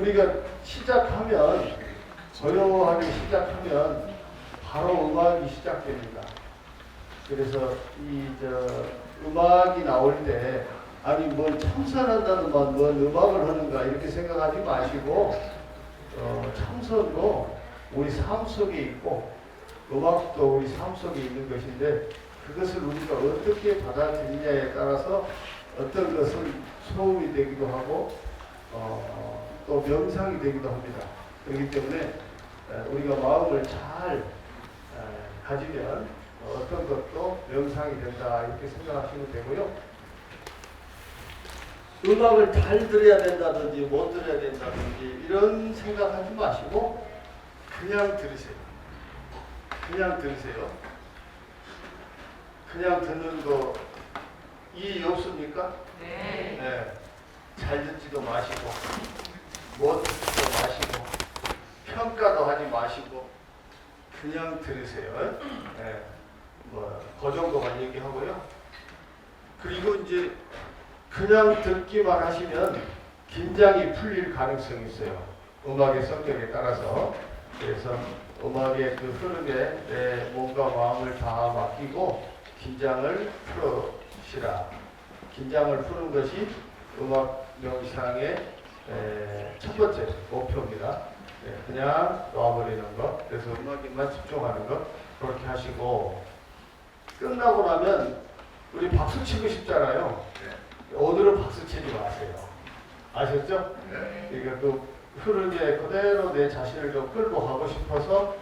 우리가 시작하면 조용하게 시작하면 바로 음악이 시작됩니다. 그래서 음악이 나올 때 아니 뭘 참선한다더만 뭔 음악을 하는가 이렇게 생각하지 마시고 참선도 우리 삶 속에 있고 음악도 우리 삶 속에 있는 것인데 그것을 우리가 어떻게 받아들이냐에 따라서 어떤 것은 소음이 되기도 하고 또 명상이 되기도 합니다. 그렇기 때문에 우리가 마음을 잘 가지면 어떤 것도 명상이 된다 이렇게 생각하시면 되고요. 음악을 잘 들어야 된다든지 못 들어야 된다든지 이런 생각하지 마시고 그냥 들으세요. 그냥 들으세요. 그냥 듣는 거 이해 없습니까? 네. 네. 잘 듣지도 마시고 못 듣지도 마시고 평가도 하지 마시고 그냥 들으세요. 네. 그 정도만 얘기하고요. 그리고 이제 그냥 듣기만 하시면 긴장이 풀릴 가능성이 있어요. 음악의 성격에 따라서. 그래서 음악의 그 흐름에 내 몸과 마음을 다 맡기고 긴장을 풀으시라. 긴장을 푸는 것이 음악 명상의 첫 번째 목표입니다. 그냥 놔버리는 것, 그래서 음악에만 집중하는 것 그렇게 하시고 끝나고 나면 우리 박수 치고 싶잖아요. 오늘은 박수 치지 마세요. 아셨죠? 그러니까 그 흐름에 그대로 내 자신을 좀 끌고 가고 싶어서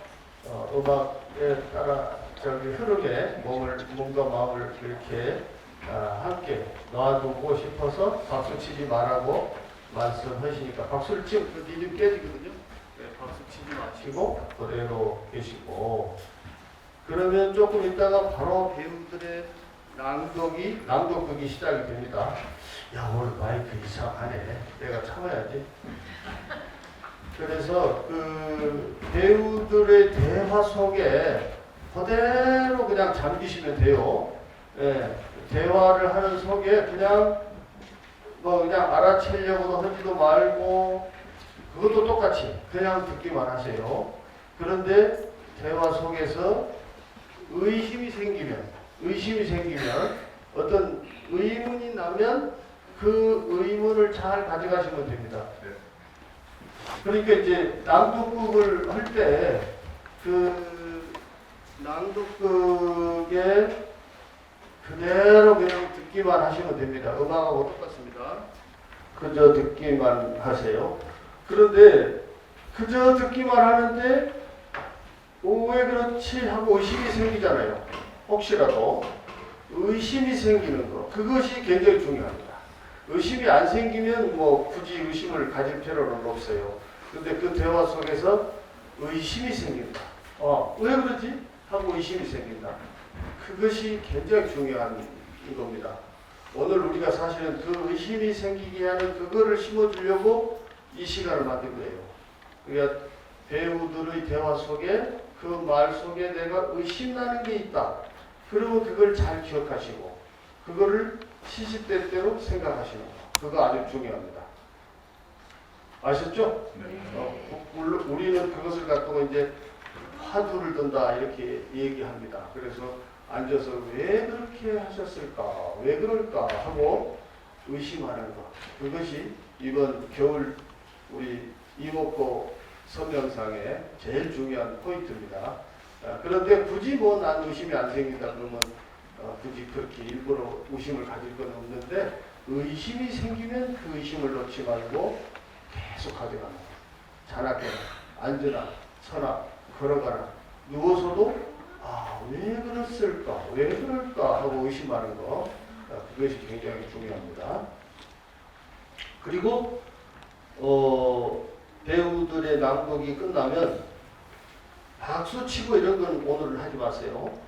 음악에 따라 흐름에 몸과 마음을 이렇게 함께 놔두고 싶어서 박수 치지 말라고 말씀하시니까 박수를 치면 그 리듬 깨지거든요. 박수 치지 마시고 그대로 계시고 그러면 조금 있다가 바로 배우들의 낭독극이 시작이 됩니다. 야 오늘 마이크 이상하네. 내가 참아야지. 그래서 그 배우들의 대화 속에 그대로 그냥 잠기시면 돼요. 예, 대화를 하는 속에 그냥 그냥 알아채려고도 하지도 말고 그것도 똑같이 그냥 듣기만 하세요. 그런데 대화 속에서 의심이 생기면 어떤 의문이 나면 그 의문을 잘 가져가시면 됩니다. 그러니까 이제 낭독극을 할 때 그 낭독극에 그대로 그냥 듣기만 하시면 됩니다. 음악하고 똑같습니다. 그저 듣기만 하세요. 그런데 그저 듣기만 하는데 왜 그렇지 하고 의심이 생기잖아요. 혹시라도 의심이 생기는 거 그것이 굉장히 중요합니다. 의심이 안 생기면 굳이 의심을 가질 필요는 없어요. 그런데 그 대화 속에서 의심이 생긴다. 왜 그러지? 하고 의심이 생긴다. 그것이 굉장히 중요한 겁니다. 오늘 우리가 사실은 그 의심이 생기게 하는 그거를 심어주려고 이 시간을 만든 거예요. 그러니까 배우들의 대화 속에 그 말 속에 내가 의심나는 게 있다. 그러면 그걸 잘 기억하시고 그거를 시시때때로 생각하시는 거. 그거 아주 중요합니다. 아셨죠? 물론 우리는 그것을 갖고 이제 화두를 든다 이렇게 얘기합니다. 그래서 앉아서 왜 그렇게 하셨을까? 왜 그럴까? 하고 의심하는 것. 그것이 이번 겨울 우리 이목고 선명상의 제일 중요한 포인트입니다. 그런데 굳이 난 의심이 안 생긴다 그러면 굳이 그렇게 일부러 의심을 가질 건 없는데 의심이 생기면 그 의심을 놓지 말고 계속 가져가는 거예요. 자나깨나 앉으나 서나 걸어가나 누워서도 왜 그랬을까? 왜 그럴까? 하고 의심하는 거 그것이 굉장히 중요합니다. 그리고 배우들의 낭독이 끝나면 박수 치고 이런 건 오늘 하지 마세요.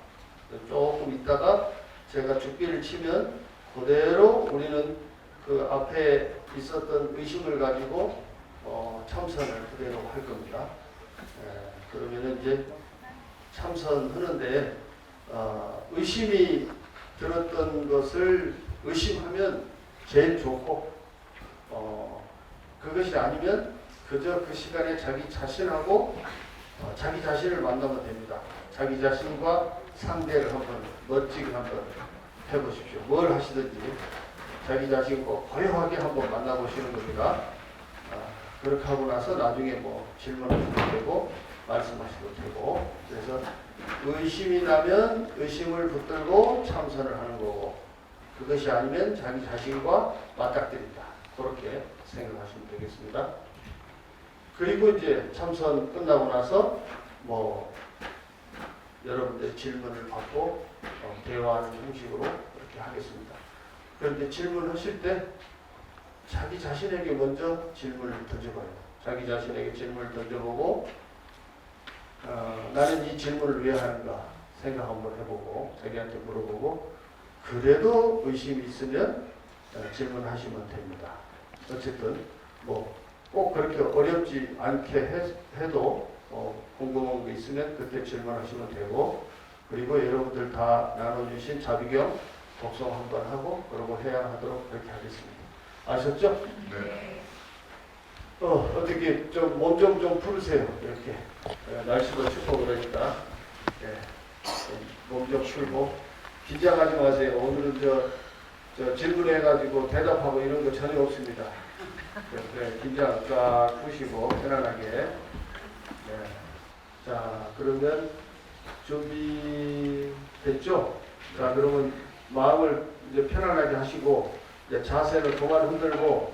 조금 있다가 제가 죽비를 치면 그대로 우리는 그 앞에 있었던 의심을 가지고 참선을 그대로 할 겁니다. 그러면 이제 참선하는데 의심이 들었던 것을 의심하면 제일 좋고 그것이 아니면 그저 그 시간에 자기 자신하고 자기 자신을 만나면 됩니다. 자기 자신과 상대를 한번 멋지게 한번 해보십시오. 뭘 하시든지 자기 자신과 고요하게 한번 만나보시는 겁니다. 그렇게 하고 나서 나중에 뭐 질문하셔도 되고 말씀하셔도 되고, 그래서 의심이 나면 의심을 붙들고 참선을 하는 거고, 그것이 아니면 자기 자신과 맞닥뜨린다. 그렇게 생각하시면 되겠습니다. 그리고 이제 참선 끝나고 나서 뭐 여러분들 질문을 받고 대화하는 형식으로 그렇게 하겠습니다. 그런데 질문하실 때 자기 자신에게 먼저 질문을 던져봐요. 자기 자신에게 질문을 던져보고 나는 이 질문을 왜 하는가 생각 한번 해보고 자기한테 물어보고, 그래도 의심이 있으면 질문하시면 됩니다. 어쨌든 뭐 꼭 그렇게 어렵지 않게 해도 궁금한 게 있으면 그때 질문하시면 되고, 그리고 여러분들 다 나눠주신 자비경 독송 한번 하고 그러고 해양하도록 그렇게 하겠습니다. 아셨죠? 네. 어떻게 좀 몸 좀 푸르세요. 이렇게 날씨도 춥고 그러니까 몸 좀 풀고 긴장하지 마세요. 오늘은 저 질문해가지고 대답하고 이런 거 전혀 없습니다. 긴장 쫙 푸시고 편안하게. 자, 그러면 준비됐죠? 자, 그러면 마음을 이제 편안하게 하시고 이제 자세를 그만 흔들고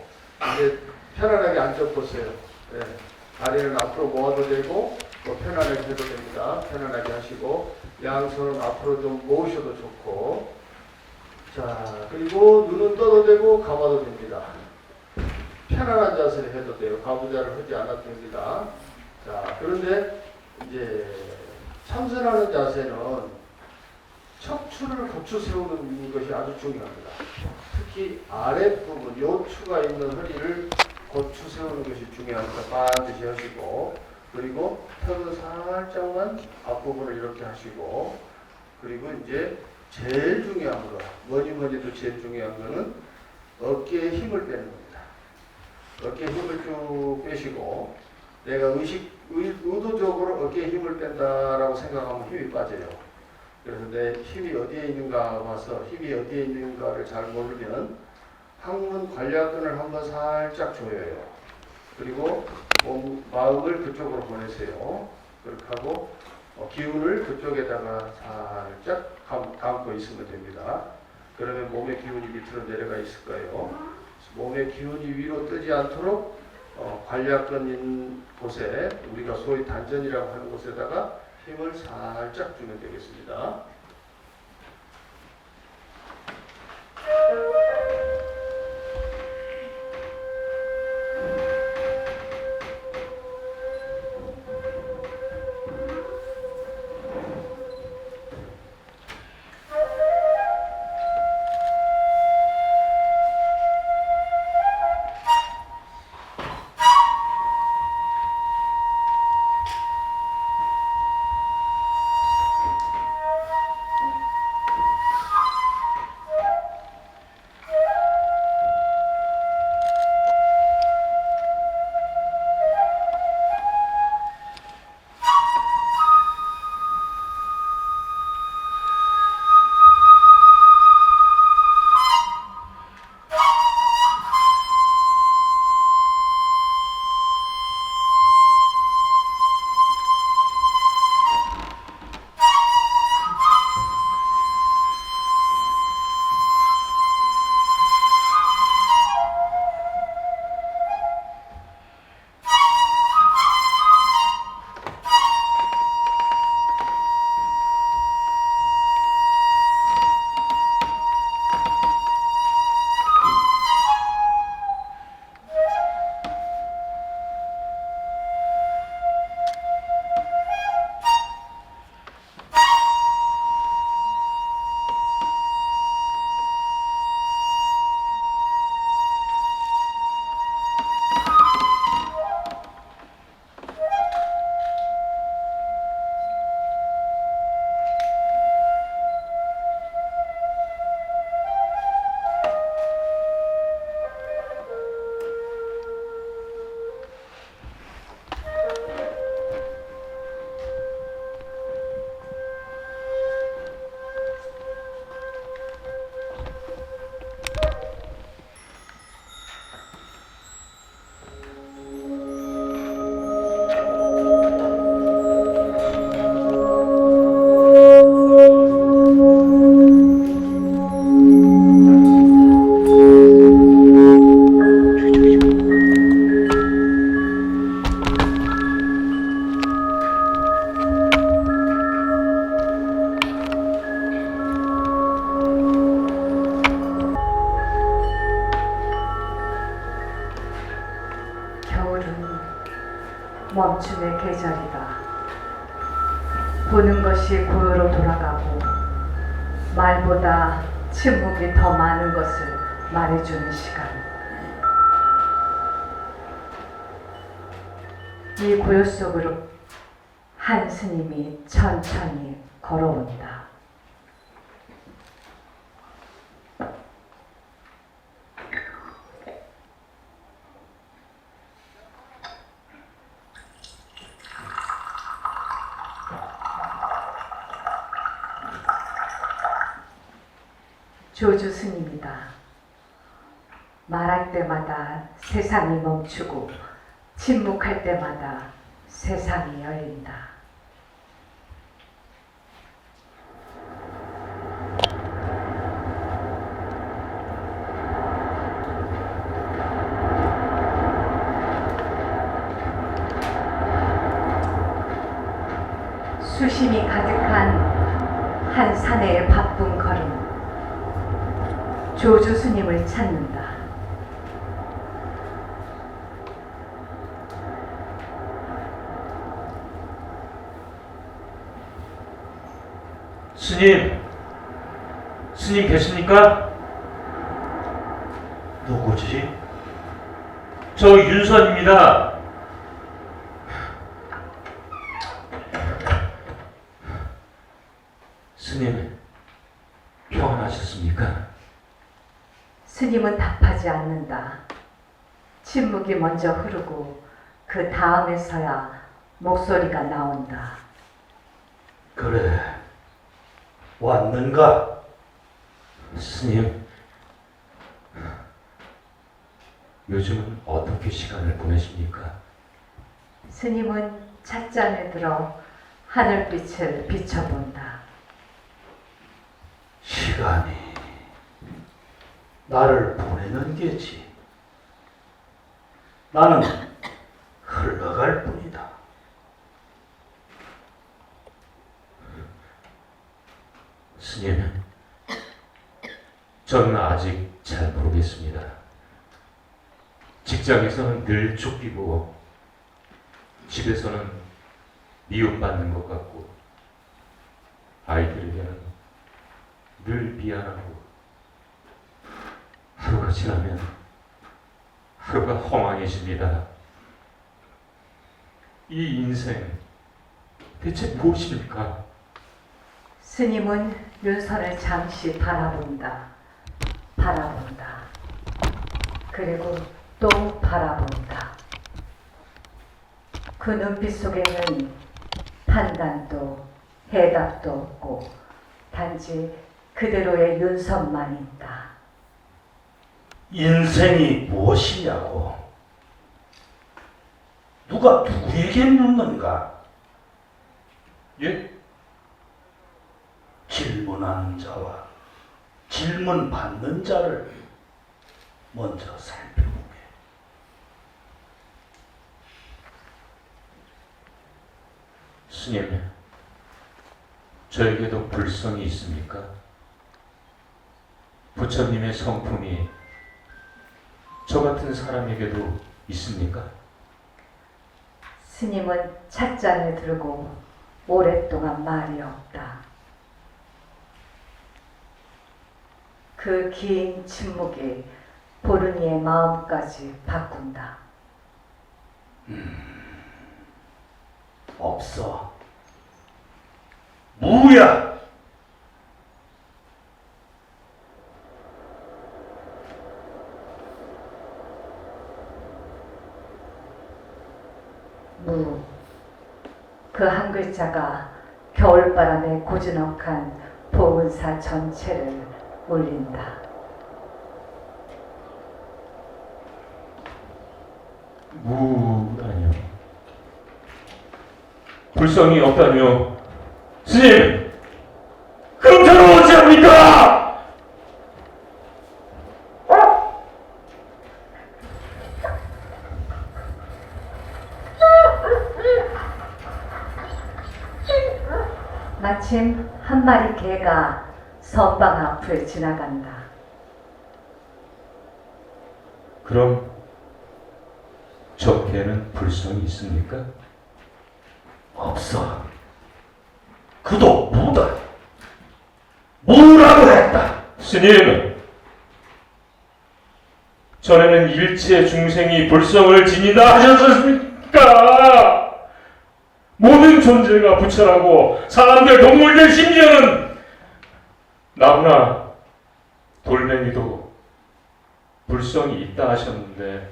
이제 편안하게 앉아보세요. 다리는 앞으로 모아도 되고 편안하게 해도 됩니다. 편안하게 하시고 양손은 앞으로 좀 모으셔도 좋고, 자, 그리고 눈은 떠도 되고 감아도 됩니다. 편안한 자세를 해도 돼요. 가부좌를 하지 않아도 됩니다. 자, 그런데 이제 참선하는 자세는 척추를 고추 세우는 것이 아주 중요합니다. 특히 아랫부분, 요추가 있는 허리를 고추 세우는 것이 중요합니다. 반드시 하시고, 그리고 턱을 살짝만 앞부분을 이렇게 하시고, 그리고 이제 제일 중요한 거, 뭐니 해도 제일 중요한 거는 어깨에 힘을 빼는 겁니다. 어깨에 힘을 쭉 빼시고, 내가 의도적으로 어깨에 힘을 뺀다라고 생각하면 힘이 빠져요. 그래서 내 힘이 어디에 있는가 봐서 힘이 어디에 있는가를 잘 모르면 항문 관략근을 한번 살짝 조여요. 그리고 마음을 그쪽으로 보내세요. 그렇게 하고 기운을 그쪽에다가 살짝 감고 있으면 됩니다. 그러면 몸의 기운이 밑으로 내려가 있을 거예요. 몸의 기운이 위로 뜨지 않도록 관략근 있는 곳에, 우리가 소위 단전이라고 하는 곳에다가 힘을 살짝 주면 되겠습니다. 멈춤의 계절이다. 보는 것이 고요로 돌아가고 말보다 침묵이 더 많은 것을 말해주는 시간. 이 고요 속으로 한 스님이 천천히 걸어온다. 조주 스님이다. 말할 때마다 세상이 멈추고 침묵할 때마다 세상이 열린다. 수심이 가득한 한 사내의 바쁜 걸음. 조주 스님을 찾는다. 스님 계십니까? 누구지? 저 윤선입니다. 스님, 평안하셨습니까? 스님은 답하지 않는다. 침묵이 먼저 흐르고 그 다음에서야 목소리가 나온다. 그래, 왔는가? 스님, 요즘은 어떻게 시간을 보내십니까? 스님은 찻잔에 들어 하늘빛을 비춰본다. 시간이 나를 보내는 게지. 나는 흘러갈 뿐이다. 스님, 저는 아직 잘 모르겠습니다. 직장에서는 늘 쫓기고 집에서는 미움받는 것 같고 아이들에게는 늘 미안하고 하루가 지나면 하루가 허망해집니다. 이 인생 대체 무엇입니까? 스님은 윤선을 잠시 바라본다. 그리고 또 바라본다. 그 눈빛 속에는 판단도 해답도 없고 단지 그대로의 윤선만 있다. 인생이 무엇이냐고 누가 누구에게 묻는가? 예? 질문하는 자와 질문받는 자를 먼저 살펴보게. 스님, 저에게도 불성이 있습니까? 부처님의 성품이 저 같은 사람에게도 있습니까? 스님은 찻잔을 들고 오랫동안 말이 없다. 그 긴 침묵이 보르니의 마음까지 바꾼다. 없어. 무야. 무. 그 한 글자가 겨울바람에 고즈넉한 보은사 전체를 울린다. 무라뇨. 불성이 없다뇨. 스님! 그럼 저는 어찌합니까? 마침 한 마리 개가 선방 앞을 지나간다. 그럼 적게는 불성이 있습니까? 없어. 그도 무다. 무라고 했다. 스님, 전에는 일체 중생이 불성을 지닌다 하셨습니까? 모든 존재가 부처라고 사람들, 동물들, 심지어는 나무나 돌멩이도 불성이 있다 하셨는데,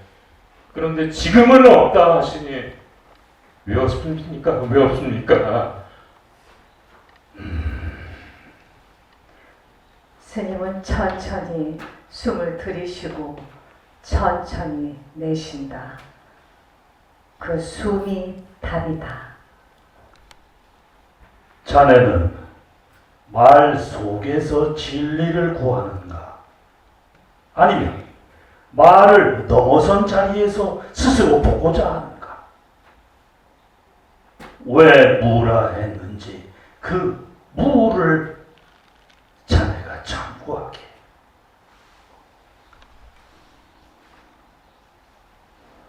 그런데 지금은 없다 하시니 왜 없습니까? 왜 없습니까? 스님은 천천히 숨을 들이쉬고 천천히 내쉰다. 그 숨이 답이다. 자네는 말 속에서 진리를 구하는가? 아니면 말을 넘어선 자리에서 스스로 보고자 하는가? 왜 무라 했는지 그 무를 자네가 참고하게.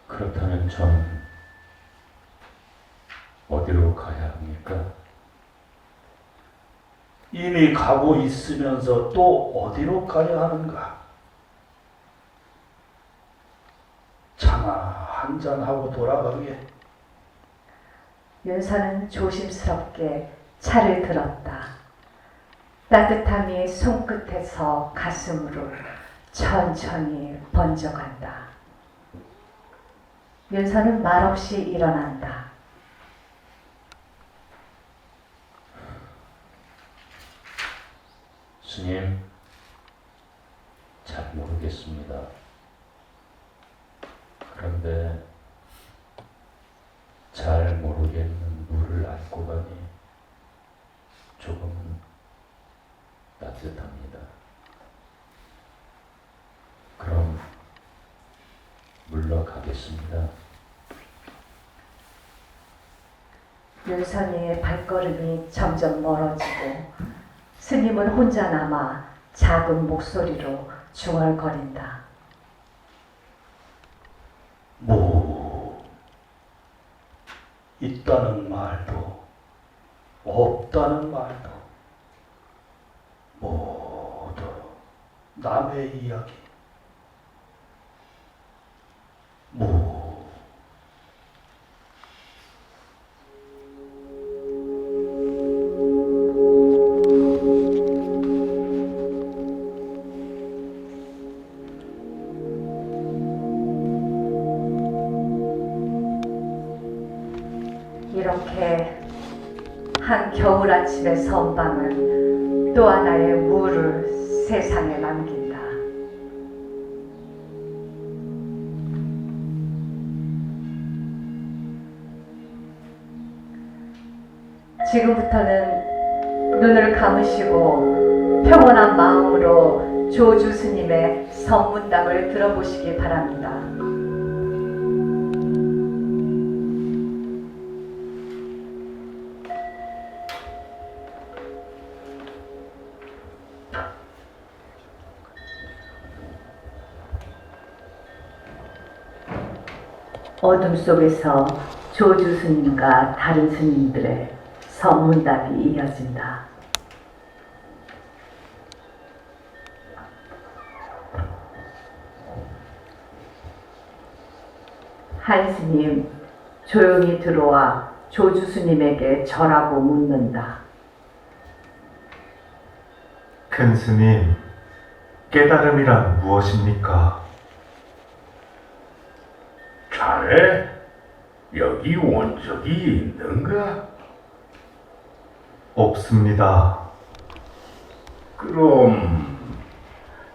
그렇다면 전 어디로 가야 합니까? 이미 가고 있으면서 또 어디로 가야 하는가? 차나 한잔하고 돌아가게. 윤서는 조심스럽게 차를 들었다. 따뜻함이 손끝에서 가슴으로 천천히 번져간다. 윤서는 말없이 일어난다. 스님, 잘 모르겠습니다. 그런데 잘 모르겠는 물을 안고 가니 조금 따뜻합니다. 그럼 물러가겠습니다. 윤선이의 발걸음이 점점 멀어지고 스님은 혼자 남아 작은 목소리로 중얼거린다. 뭐 있다는 말도 없다는 말도 모두 남의 이야기. 뭐 이렇게 한 겨울 아침의 선방은 또 하나의 무를 세상에 남긴다. 지금부터는 눈을 감으시고 평온한 마음으로 조주 스님의 선문답을 들어보시기 바랍니다. 어둠 속에서 조주 스님과 다른 스님들의 선문답이 이어진다. 한 스님 조용히 들어와 조주 스님에게 절하고 묻는다. 큰 스님, 깨달음이란 무엇입니까? 자네 여기 온 적이 있는가? 없습니다. 그럼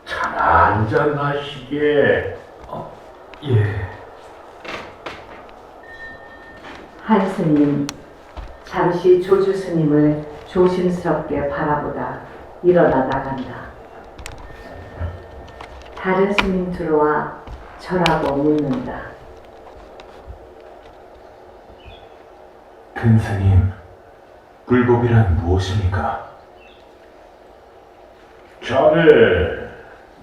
차나 한잔 하시게. 예, 한 스님 잠시 조주 스님을 조심스럽게 바라보다 일어나 나간다. 다른 스님 들어와 절하고 묻는다. 큰 스님, 굴곡이란 무엇입니까? 자네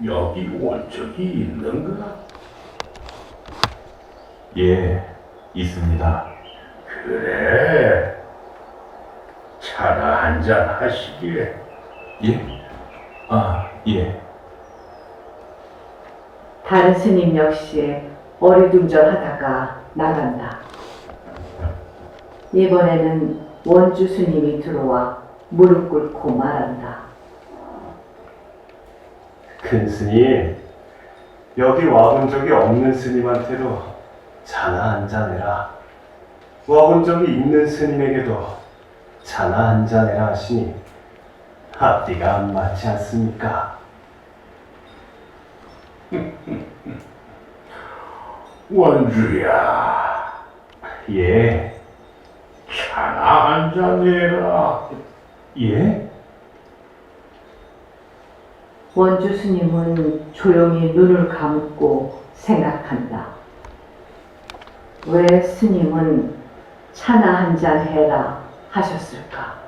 여기 온 적이 있는가? 예, 있습니다. 그래. 차나 한잔 하시게. 예? 아, 예. 다른 스님 역시 어리둥절하다가 나간다. 이번에는 원주 스님이 들어와 무릎 꿇고 말한다. 큰 스님, 여기 와본 적이 없는 스님한테도 차나 한잔 해라. 와본 적이 있는 스님에게도 차나 한잔 해라 하시니 앞뒤가 안 맞지 않습니까? 원주야, 예, 차나 한잔 해라. 예? 원주 스님은 조용히 눈을 감고 생각한다. 왜 스님은 차나 한잔 해라 하셨을까?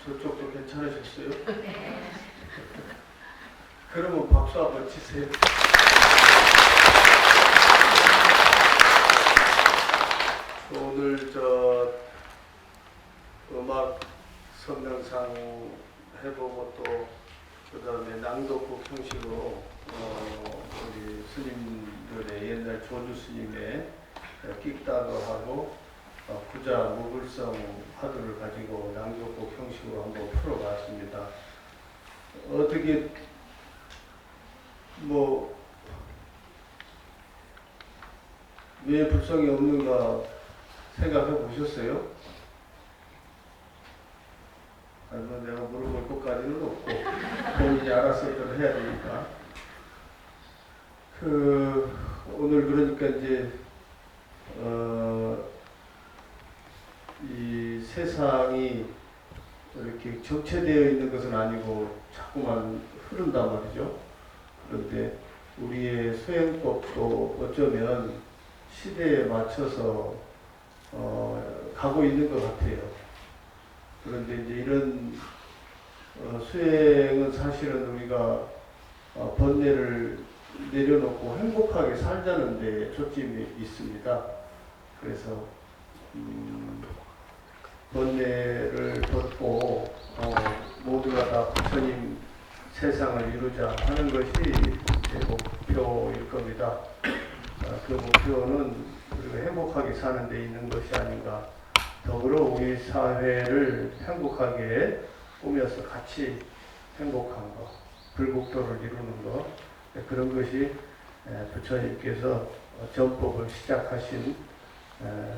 저쪽도 괜찮으셨어요? 그러면 박수 한번 치세요. 오늘 저 음악 선명상 해보고 또 그다음에 낭독곡 형식으로 우리 스님들의 옛날 조주 스님의 끽다도 하고 구자 무불성 화두를 가지고 낭독곡 형식으로 한번 풀어봤습니다. 어떻게 왜 불성이 없는가 생각해 보셨어요? 아니면 내가 물어볼 것까지는 없고 본인이 알아서들 해야 되니까. 오늘 그러니까 이제 이 세상이 이렇게 정체되어 있는 것은 아니고 자꾸만 흐른단 말이죠. 그런데 우리의 수행법도 어쩌면 시대에 맞춰서 가고 있는 것 같아요. 그런데 이제 이런 수행은 사실은 우리가 번뇌를 내려놓고 행복하게 살자는 데 초점이 있습니다. 그래서 번뇌를 벗고 모두가 다 부처님 세상을 이루자 하는 것이 제 목표일 겁니다. 그 목표는 우리가 행복하게 사는 데 있는 것이 아닌가. 더불어 우리 사회를 행복하게 꾸며서 같이 행복한 것, 불국토를 이루는 것, 그런 것이 부처님께서 전법을 시작하신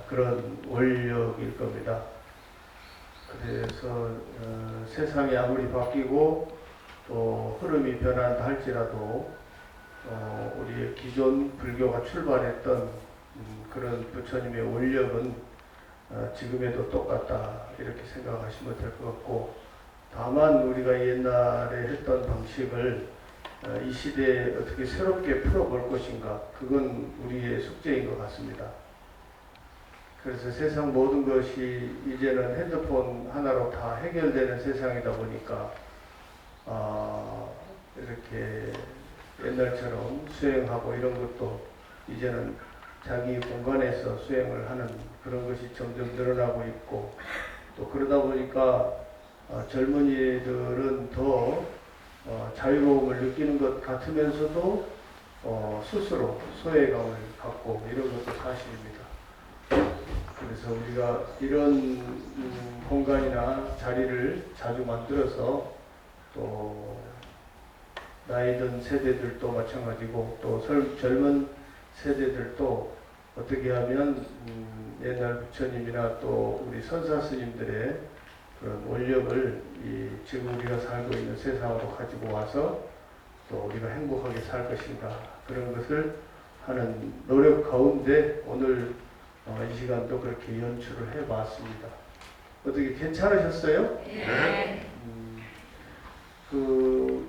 그런 원력일 겁니다. 그래서 세상이 아무리 바뀌고 또 흐름이 변한다 할지라도 우리의 기존 불교가 출발했던 그런 부처님의 원력은 지금에도 똑같다 이렇게 생각하시면 될 것 같고, 다만 우리가 옛날에 했던 방식을 이 시대에 어떻게 새롭게 풀어볼 것인가, 그건 우리의 숙제인 것 같습니다. 그래서 세상 모든 것이 이제는 핸드폰 하나로 다 해결되는 세상이다 보니까 이렇게 옛날처럼 수행하고 이런 것도 이제는 자기 공간에서 수행을 하는 그런 것이 점점 늘어나고 있고, 또 그러다 보니까 젊은이들은 더 자유로움을 느끼는 것 같으면서도 스스로 소외감을 갖고 이런 것도 사실입니다. 그래서 우리가 이런 공간이나 자리를 자주 만들어서 또 나이 든 세대들도 마찬가지고 또 젊은 세대들도 어떻게 하면 옛날 부처님이나 또 우리 선사 스님들의 그런 원력을 지금 우리가 살고 있는 세상으로 가지고 와서 또 우리가 행복하게 살 것인가, 그런 것을 하는 노력 가운데 오늘 이 시간도 그렇게 연출을 해봤습니다. 어떻게 괜찮으셨어요? 네.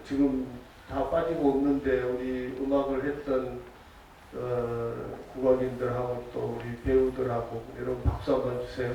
지금 다 빠지고 없는데 우리 음악을 했던 국악인들하고 또 우리 배우들하고 여러분 박수 한번 주세요.